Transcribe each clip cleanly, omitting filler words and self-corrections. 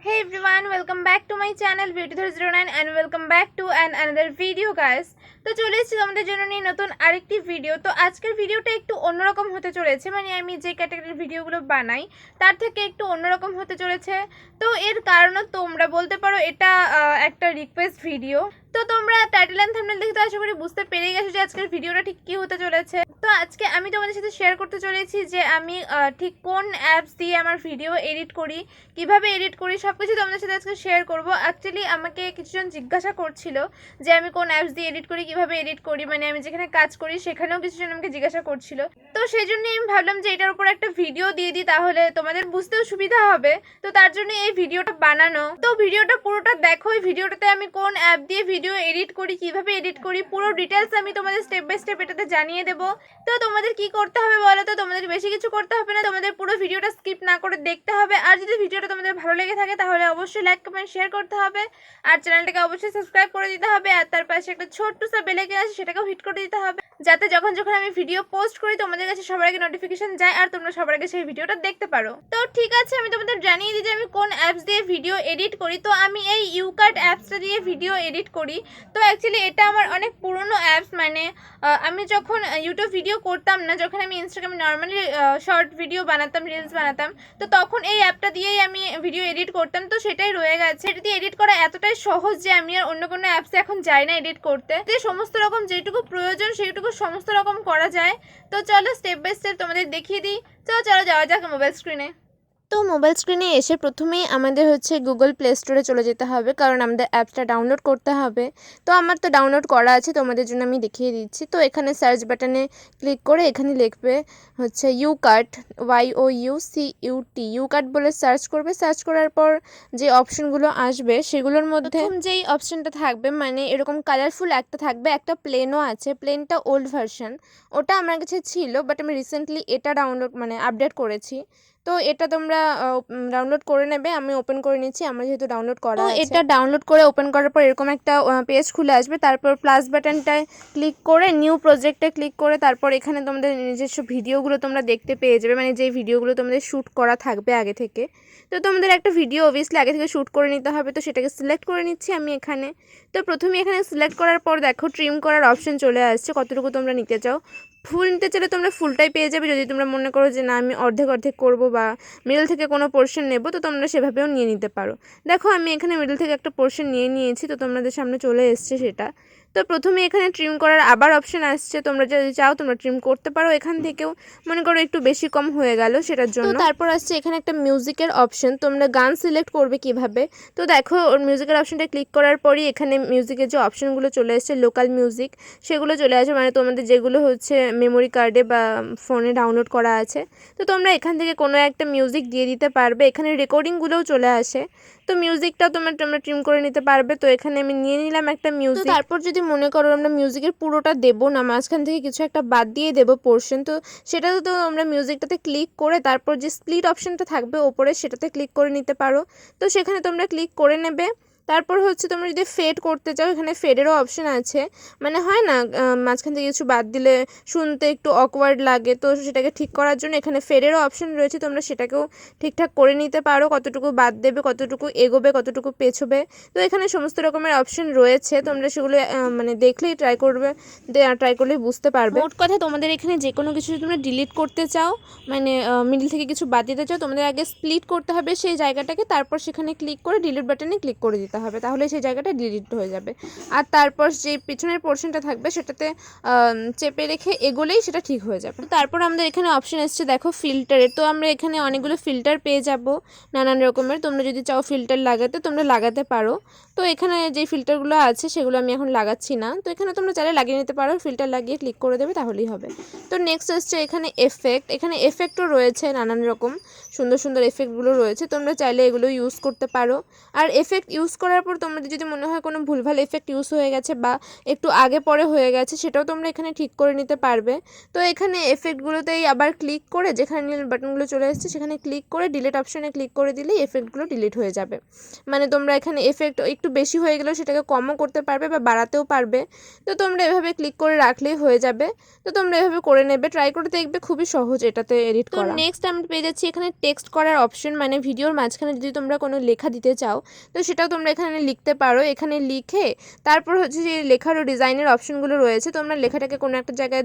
Hey everyone, welcome back to my channel Beauty09 and welcome back to another video guys. তো চলে এসেছি তোমাদের জন্য নিয়ে নতুন আরেকটি ভিডিও। তো আজকের ভিডিওটা একটু অন্যরকম হতে চলেছে, মানে আমি যে ক্যাটাগরির ভিডিওগুলো বানাই তার থেকে একটু অন্যরকম হতে চলেছে। তো এর কারণও তোমরা বলতে পারো এটা একটা রিকোয়েস্ট ভিডিও। তো তোমরা টাইটেল এন্ড থাম্বনেল দেখে তো আশা করি বুঝতে পেরে গেছো যে আজকের ভিডিওটা ঠিক কী হতে চলেছে। তো আজকে আমি তোমাদের সাথে শেয়ার করতে চলেছি যে আমি ঠিক কোন অ্যাপস দিয়ে আমার ভিডিও এডিট করি, কিভাবে এডিট করি, সব কিছু তোমাদের সাথে আজকে শেয়ার করবো। অ্যাকচুয়ালি আমাকে কিছুজন জিজ্ঞাসা করছিল যে আমি কোন অ্যাপস দিয়ে এডিট করি, কিভাবে এডিট করি, মানে আমি যেখানে কাজ করি সেখানেও কিছুজন আমাকে জিজ্ঞাসা করছিল। তো সেই জন্যই আমি ভাবলাম যে এটার উপর একটা ভিডিও দিয়ে দিই, তাহলে তোমাদের বুঝতেও সুবিধা হবে। তো তার জন্য এই ভিডিওটা বানানো। তো ভিডিওটা পুরোটা দেখো। এই ভিডিওটাতে আমি কোন অ্যাপ দিয়ে ভিডিও এডিট করি, কিভাবে এডিট করি, পুরো ডিটেলস আমি তোমাদের স্টেপ বাই স্টেপ এটাতে জানিয়ে দেবো। তো তোমাদের কি করতে হবে বলো তো? তোমাদের বেশি কিছু করতে হবে না, তোমাদের পুরো ভিডিওটা স্কিপ না করে দেখতে হবে। আর যদি ভিডিওটা তোমাদের ভালো লেগে থাকে তাহলে অবশ্যই লাইক কমেন্ট শেয়ার করতে হবে, আর চ্যানেলটাকে অবশ্যই সাবস্ক্রাইব করে দিতে হবে। আর তার পাশে একটা ছোট্ট সা বেল আইকন আছে, সেটাকেও হিট করে দিতে হবে, যাতে যখন আমি ভিডিও পোস্ট করি তোমাদের কাছে সবার আগে নোটিফিকেশন যায় আর তোমরা সবার আগে সেই ভিডিওটা দেখতে পারো। তো ঠিক আছে, আমি তোমাদের জানিয়ে দিই যে আমি কোন অ্যাপস দিয়ে ভিডিও এডিট করি। তো আমি এই youcut অ্যাপসটা দিয়ে ভিডিও এডিট করি। তো অ্যাকচুয়ালি এটা আমার অনেক পুরনো অ্যাপস, মানে আমি যখন ইউটিউব ভিডিও করতাম না, যখন আমি ইনস্টাগ্রামে নর্মালি শর্ট ভিডিও বানাতাম, রিলস বানাতাম, তো তখন এই অ্যাপটা দিয়েই আমি ভিডিও এডিট করতাম। তো সেটাই রয়ে গেছে। এটা দিয়ে এডিট করা এতটাই সহজ যে আমি আর অন্য কোনো অ্যাপসে এখন যাই না এডিট করতে। সমস্ত রকম যেটুকু প্রয়োজন সেইটুকু সমস্ত রকম করা যায়। তো চলো স্টেপ বাই স্টেপ তোমাদের দেখিয়ে দিই। চলো যাওয়া যাক মোবাইল স্ক্রিনে। তো মোবাইল স্ক্রিনে এসে প্রথমেই আমাদের গুগল প্লে স্টোরে চলে যেতে হবে, কারণ আমাদের অ্যাপসটা ডাউনলোড করতে হবে। তো আমার তো ডাউনলোড করা আছে, তোমাদের জন্য আমি দেখিয়ে দিচ্ছি। তো এখানে সার্চ বাটনে ক্লিক করে এখানে লিখবে youcut, youcut, youcut বলে সার্চ করবে। সার্চ করার পর যে অপশনগুলো আসবে সেগুলোর মধ্যে যেই অপশনটা থাকবে, মানে এরকম কালারফুল একটা থাকবে, একটা প্লেনও আছে। প্লেনটা ওল্ড ভার্সন, ওটা আমার কাছে ছিল, বাট আমি রিসেন্টলি এটা ডাউনলোড আপডেট করেছি। তো এটা তোমরা ডাউনলোড করে নেবে। আমি ওপেন করে নিচ্ছি, আমার যেহেতু ডাউনলোড করা আছে। এটা ডাউনলোড করে ওপেন করার পর এরকম একটা পেজ খুলে আসবে। তারপর প্লাস বাটনটায় ক্লিক করে নিউ প্রজেক্টে ক্লিক করে তারপর এখানে তোমাদের নিজস্ব ভিডিওগুলো তোমরা দেখতে পেয়ে যাবে, মানে যে ভিডিওগুলো তোমাদের শ্যুট করা থাকবে আগে থেকে। তো তোমাদের একটা ভিডিও অবভিয়াসলি আগে থেকে শ্যুট করে নিতে হবে, তো সেটাকে সিলেক্ট করে নিচ্ছি আমি এখানে। তো প্রথমে এখানে সিলেক্ট করার পর দেখো ট্রিম করার অপশন চলে আসছে, কতটুকু তোমরা নিতে চাও। ফুল নিতে চাইলে তোমরা ফুলটাই পেয়ে যাবে। যদি তোমরা মনে করো যে না আমি অর্ধেক করবো বা মিডল থেকে কোনো পোর্শন নেব, তো তোমরা সেভাবেও নিয়ে নিতে পারো। দেখো আমি এখানে মিডল থেকে একটা পোর্শন নিয়ে নিয়েছি, তো তোমাদের সামনে চলে এসছে সেটা। তো প্রথমে এখানে ট্রিম করার আবার অপশন আসছে, তোমরা যদি চাও তোমরা ট্রিম করতে পারো এখান থেকেও। মনে করো একটু বেশি কম হয়ে গেল সেটার জন্য। তারপর আসছে এখানে একটা মিউজিকের অপশন, তোমরা গান সিলেক্ট করবে কিভাবে। তো দেখো ওর মিউজিকের অপশনটা ক্লিক করার পরই এখানে মিউজিকের যে অপশনগুলো চলে এসছে, লোকাল মিউজিক সেগুলো চলে আসে, মানে তোমাদের যেগুলো মেমোরি কার্ডে বা ফোনে ডাউনলোড করা আছে। তো তোমরা এখান থেকে কোনো একটা মিউজিক দিয়ে দিতে পারবে। এখানে রেকর্ডিংগুলোও চলে আসে, তো মিউজিকটাও তোমরা ট্রিম করে নিতে পারবে। তো এখানে আমি নিয়ে নিলাম একটা মিউজিক। তারপর যদি মনে করো আমরা মিউজিকের পুরোটা দেবো না, মাঝখান থেকে কিছু একটা বাদ দিয়ে দেবো পোর্শন, তো সেটাতে তো আমরা মিউজিকটাতে ক্লিক করে তারপর যে স্প্লিট অপশনটা থাকবে ওপরে সেটাতে ক্লিক করে নিতে পারো। তো সেখানে তোমরা ক্লিক করে নেবে। তারপর তোমরা যদি ফেড করতে চাও, এখানে ফেডেরও অপশন আছে। মানে হয় না মাঝখান থেকে কিছু বাদ দিলে শুনতে একটু অকওয়ার্ড লাগে, তো সেটাকে ঠিক করার জন্য এখানে ফেডেরও অপশন রয়েছে। তোমরা সেটাকেও ঠিকঠাক করে নিতে পারো, কতটুকু বাদ দেবে, কতটুকু এগোবে, কতটুকু পেছোবে। তো এখানে সমস্ত রকমের অপশন রয়েছে, তোমরা সেগুলো মানে দেখলেই ট্রাই করলেই বুঝতে পারবে। মোট কথা তোমাদের এখানে যে কোনো কিছু যদি তোমরা ডিলিট করতে চাও, মানে মিডল থেকে কিছু বাদ দিতে চাও, তোমাদের আগে স্প্লিট করতে হবে সেই জায়গাটাকে, তারপর সেখানে ক্লিক করে ডিলিট বাটনে ক্লিক করে দিতে হবে, তাহলে সেই জায়গাটা ডিলিট হয়ে যাবে। আর তারপর যে পিছনের পোর্শনটা থাকবে সেটাতে চেপে রেখে এগোলেই সেটা ঠিক হয়ে যাবে। তারপর আমাদের এখানে অপশন এসছে দেখো ফিল্টারের। তো আমরা এখানে অনেকগুলো ফিল্টার পেয়ে যাব নানান রকমের। তোমরা যদি চাও ফিল্টার লাগাতে তোমরা লাগাতে পারো। তো এখানে যে ফিল্টারগুলো আছে সেগুলো আমি এখন লাগাচ্ছি না, তো এখানে তোমরা চাইলে লাগিয়ে নিতে পারো। ফিল্টার লাগিয়ে ক্লিক করে দেবে তাহলেই হবে। তো নেক্সট আসছে এখানে এফেক্ট। এখানে এফেক্টও রয়েছে, নানান রকম সুন্দর সুন্দর এফেক্টগুলো রয়েছে, তোমরা চাইলে এগুলো ইউজ করতে পারো। আর এফেক্ট ইউজ করার পর তোমাদের যদি মনে হয় কোনো ভুলভাল এফেক্ট ইউজ হয়ে গেছে বা একটু আগে পরে হয়ে গেছে, সেটাও তোমরা এখানে ঠিক করে নিতে পারবে। তো এখানে এফেক্টগুলোতেই আবার ক্লিক করে যেখানে নীল বাটনগুলো চলে এসেছে সেখানে ক্লিক করে ডিলিট অপশনে ক্লিক করে দিলেই এফেক্টগুলো ডিলিট হয়ে যাবে। মানে তোমরা এখানে এফেক্ট একটু বেশি হয়ে গেলেও সেটাকে কমও করতে পারবে বা বাড়াতেও পারবে। তো তোমরা এভাবে ক্লিক করে রাখলেই হয়ে যাবে। তো তোমরা এভাবে করে নেবে, ট্রাই করে দেখবে, খুবই সহজ এটাতে এডিট করা। নেক্সট আমরা পেয়ে যাচ্ছি এখানে টেক্সট করার অপশন, মানে ভিডিওর মাঝখানে যদি তোমরা কোনো লেখা দিতে চাও তো সেটাও তোমরা এখানে লিখতে পারো। এখানে লিখে তারপর হচ্ছে যে লেখার ও ডিজাইনের অপশনগুলো রয়েছে, তোমরা লেখাটাকে কোনো একটা জায়গায়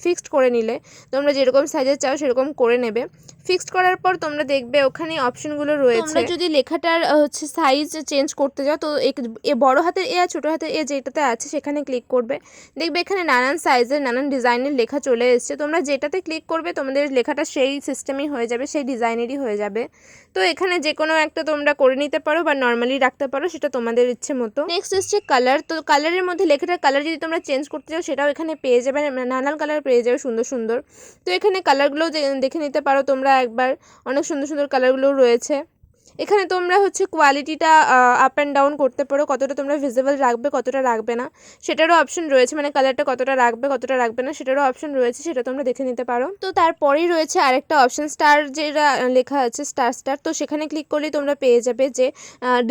ফিক্সড করে নিলে, তোমরা যেরকম সাইজে চাও সেরকম করে নেবে। ফিক্সড করার পর তোমরা দেখবে ওখানে অপশনগুলো রয়েছে। তোমরা যদি লেখাটার হচ্ছে সাইজ চেঞ্জ করতে যাও তো বড় হাতের এ আর ছোটো হাতের এ যেটাতে আছে সেখানে ক্লিক করবে, দেখবে এখানে নানান সাইজের নানান ডিজাইনের লেখা চলে এসছে। তোমরা যেটাতে ক্লিক করবে তোমাদের লেখাটা সেই সিস্টেমই হয়ে যাবে, সেই ডিজাইনেরই হয়ে যাবে। তো এখানে যে কোনো একটা তোমরা করে নিতে পারো বা নর্মালি রাখতে পারো, সেটা তোমাদের ইচ্ছে মতো। নেক্সট হচ্ছে কালার। তো কালারের মধ্যে লেখাটার কালার যদি তোমরা চেঞ্জ করতে চাও সেটাও এখানে পেয়ে যাবে, নানান কালার পেয়ে যাবে সুন্দর সুন্দর। তো এখানে কালারগুলো দেখে নিতে পারো তোমরা একবার, অনেক সুন্দর সুন্দর কালারগুলো রয়েছে। এখানে তোমরা হচ্ছে কোয়ালিটিটা আপ অ্যান্ড ডাউন করতে পারো, কতটা তোমরা ভিজিবল রাখবে কতটা রাখবে না সেটারও অপশন রয়েছে, মানে কালারটা কতটা রাখবে কতটা রাখবে না সেটারও অপশন রয়েছে, সেটা তোমরা দেখে নিতে পারো। তো তারপরেই রয়েছে আরেকটা অপশন স্টার, যেটা লেখা আছে স্টার স্টার। তো সেখানে ক্লিক করলেই তোমরা পেয়ে যাবে যে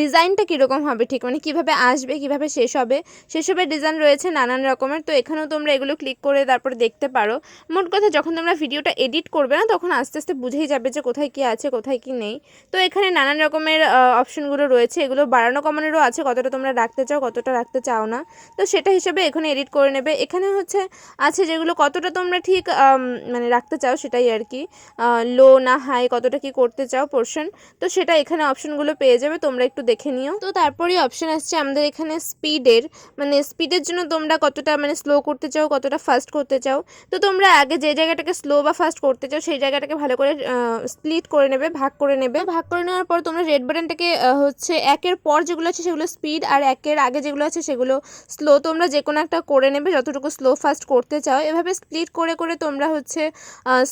ডিজাইনটা কীরকম হবে, ঠিক মানে কীভাবে আসবে কীভাবে শেষ হবে, সেসবের ডিজাইন রয়েছে নানান রকমের। তো এখানেও তোমরা এগুলো ক্লিক করে তারপরে দেখতে পারো। মোট কথা যখন তোমরা ভিডিওটা এডিট করবে না তখন আস্তে আস্তে বুঝেই যাবে যে কোথায় কী আছে কোথায় কী নেই। তো এখানে নানান রকমের অপশনগুলো রয়েছে, এগুলো বাড়ানো কমানোরও আছে, কতটা তোমরা রাখতে চাও কতটা রাখতে চাও না, তো সেটা হিসেবে এখানে এডিট করে নেবে। এখানে হচ্ছে আছে যেগুলো কতটা তোমরা ঠিক মানে রাখতে চাও সেটাই আর কি, লো না হাই কতটা কি করতে চাও পোর্শন, তো সেটা এখানে অপশনগুলো পেয়ে যাবে, তোমরা একটু দেখে নিও। তো তারপরেই অপশন আসছে আমাদের এখানে স্পিডের, মানে স্পিডের জন্য তোমরা কতটা মানে স্লো করতে চাও কতটা ফাস্ট করতে চাও। তো তোমরা আগে যে জায়গাটাকে স্লো বা ফাস্ট করতে চাও সেই জায়গাটাকে ভালো করে স্প্লিট করে নেবে, ভাগ করে নেবে। ভাগ করে নেওয়ার পর তোমরা রেড বাটনটাকে হচ্ছে একের পর যেগুলো আছে সেগুলো স্পিড আর একের আগে যেগুলো আছে সেগুলো স্লো, তোমরা যে কোনো একটা করে নেবে যতটুকু স্লো ফাস্ট করতে চাও। এভাবে স্প্লিট করে করে তোমরা হচ্ছে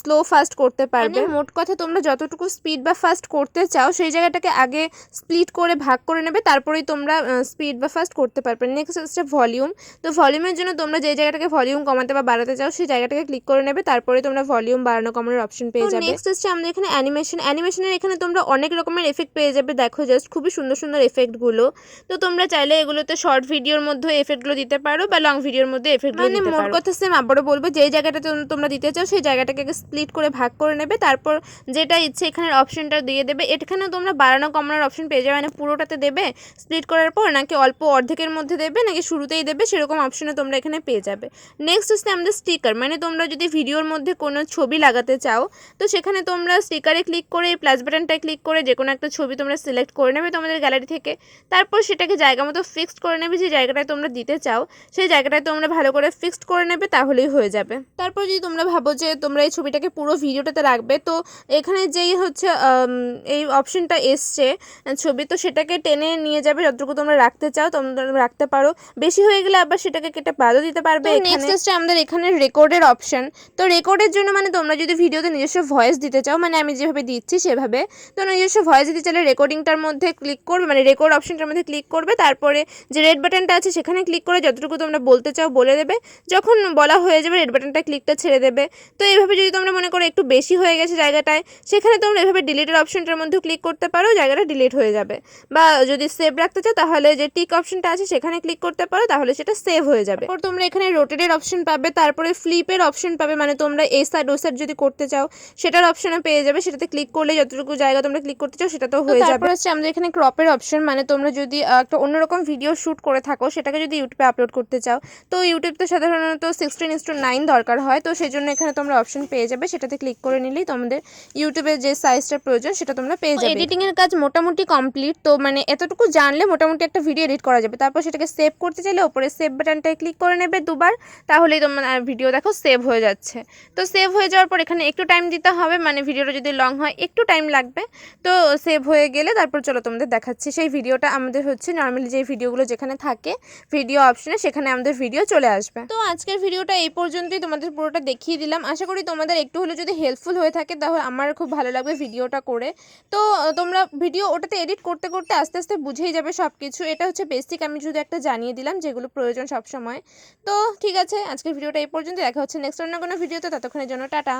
স্লো ফাস্ট করতে পারবে। মোট কথা তোমরা যতটুকু স্পিড বা ফাস্ট করতে চাও সেই জায়গাটাকে আগে স্প্লিট করে ভাগ করে নেবে, তারপরেই তোমরা স্পিড বা ফাস্ট করতে পারবে। নেক্সট হচ্ছে ভলিউম। তো ভলিউমের জন্য তোমরা যে জায়গাটাকে ভলিউম কমাতে বা বাড়াতে চাও সেই জায়গাটাকে ক্লিক করে নেবে, তারপরে তোমরা ভলিউম বাড়ানো কমানোর অপশন পেয়ে যাবে। নেক্সট হচ্ছে আমাদের এখানে অ্যানিমেশন। অ্যানিমেশনের এখানে তোমরা অনেক রকমের এফেক্ট পেয়ে যাবে, দেখো জাস্ট খুবই সুন্দর সুন্দর এফেক্টগুলো। তো তোমরা চাইলে এগুলোতে শর্ট ভিডিওর মধ্যে এফেক্টগুলো দিতে পারো বা লং ভিডিওর মধ্যে এফেক্টগুলো দিতে পারো। মানে মোট কথা সেম আবারও বলবো, যেই জায়গাটাতে তোমরা দিতে চাও সেই জায়গাটাকে স্প্লিট করে ভাগ করে নেবে, তারপর যেটা ইচ্ছে এখানের অপশনটা দিয়ে দেবে। এখানেও তোমরা বাড়ানো কমানোর অপশন পেয়ে যাবে, মানে পুরোটাতে দেবে স্প্লিট করার পর নাকি অল্প অর্ধেকের মধ্যে দেবে নাকি শুরুতেই দেবে সেরকম অপশনে তোমরা এখানে পেয়ে যাবে। নেক্সট হচ্ছে আমাদের স্টিকার, মানে তোমরা যদি ভিডিওর মধ্যে কোনো ছবি লাগাতে চাও তো সেখানে তোমরা স্টিকারে ক্লিক করে প্লাস বাটনটায় ক্লিক করে যে কোনো একটা ছবি তোমরা সিলেক্ট করে নেবে তোমাদের গ্যালারি থেকে, তারপর সেটাকে জায়গা মতো ফিক্সড করে নেবে, যে জায়গাটায় তোমরা দিতে চাও সেই জায়গাটায় তোমরা ভালো করে ফিক্সড করে নেবে, তাহলেই হয়ে যাবে। তারপর যদি তোমরা ভাবো যে তোমরা এই ছবিটাকে পুরো ভিডিওটাতে রাখবে তো এখানে যেই হচ্ছে এই অপশনটা এসছে ছবি, তো সেটাকে টেনে নিয়ে যাবে যতটুকু তোমরা রাখতে চাও তোমরা রাখতে পারো, বেশি হয়ে গেলে আবার সেটাকে কেটে বাদও দিতে পারবে। নেক্সট হচ্ছে আমাদের এখানে রেকর্ডের অপশন। তো রেকর্ডের জন্য মানে তোমরা যদি ভিডিওতে নিজস্ব ভয়েস দিতে চাও, মানে আমি যেভাবে দিচ্ছি সেভাবে, তো নিজস্ব ভয়েস দিতে চাইলে রেকর্ডিংটার মধ্যে ক্লিক করবে, মানে রেকর্ড অপশনটার মধ্যে ক্লিক করবে, তারপরে যে রেড বাটনটা আছে সেখানে ক্লিক করে যতটুকু তোমরা বলতে চাও বলে দেবে, যখন বলা হয়ে যাবে রেড বাটনটা ক্লিকটা ছেড়ে দেবে। তো এইভাবে যদি তোমরা মনে করো একটু বেশি হয়ে গেছে জায়গাটায়, সেখানে তোমরা এভাবে ডিলিটের অপশনটার মধ্যেও ক্লিক করতে পারো, জায়গাটা ডিলিট হয়ে যাবে। বা যদি সেভ রাখতে চাও তাহলে যে টিক অপশনটা আছে সেখানে ক্লিক করতে পারো, তাহলে সেটা সেভ হয়ে যাবে। তারপর তোমরা এখানে রোটেটের অপশন পাবে, তারপরে ফ্লিপের অপশন পাবে, মানে তোমরা এই সাইড ও সাইড যদি করতে চাও সেটার অপশনে পেয়ে যাবে, সেটাতে ক্লিক করলে যতটুকু জায়গা তোমরা ক্লিক করতে চাও সেটা তো হয়ে যাবে। তারপর হচ্ছে আমাদের এখানে ক্রপের অপশন, মানে তোমরা যদি একটা অন্যরকম ভিডিও শ্যুট করে থাকো সেটাকে যদি ইউটিউবে আপলোড করতে চাও, তো ইউটিউবে সাধারণত 16:9 দরকার হয়, তো সেই জন্য এখানে তোমরা অপশন পেয়ে যাবে, সেটাতে ক্লিক করে নিলেই তোমাদের ইউটিউবের যে সাইজটা প্রয়োজন সেটা তোমরা পেয়ে যাবে। এডিটিংয়ের কাজ মোটামুটি কমপ্লিট, তো মানে এতটুকু জানলে মোটামুটি একটা ভিডিও এডিট করা যাবে। তারপর সেটাকে সেভ করতে চাইলে ওপরে সেভ বাটনটায় ক্লিক করে নেবে দুবার, তাহলেই তোমার ভিডিও দেখো সেভ হয়ে যাচ্ছে। তো সেভ হয়ে যাওয়ার পর এখানে একটু টাইম দিতে হবে, মানে ভিডিওটা যদি লং হয় একটু টাইম লাগবে। তো সেভ হয়ে গেলে তারপর চলো তোমাদের দেখাচ্ছি সেই ভিডিওটা। আমাদের হচ্ছে নর্মালি যে ভিডিওগুলো যেখানে থাকে ভিডিও অপশনে সেখানে আমাদের ভিডিও চলে আসবে। তো আজকের ভিডিওটা এই পর্যন্তই, তোমাদের পুরোটা দেখিয়ে দিলাম। আশা করি তোমাদের একটু হলে যদি হেল্পফুল হয়ে থাকে তাহলে আমার খুব ভালো লাগবে ভিডিওটা করে। তো তোমরা ভিডিও ওটাতে এডিট করতে করতে আস্তে আস্তে বুঝেই যাবে সব কিছু। এটা হচ্ছে বেসিক, আমি শুধু একটা জানিয়ে দিলাম যেগুলো প্রয়োজন সব সময়। তো ঠিক আছে, আজকের ভিডিওটা এই পর্যন্ত, দেখা হচ্ছে নেক্সট অন্য কোনো ভিডিওতে, ততক্ষণের জন্য টাটা।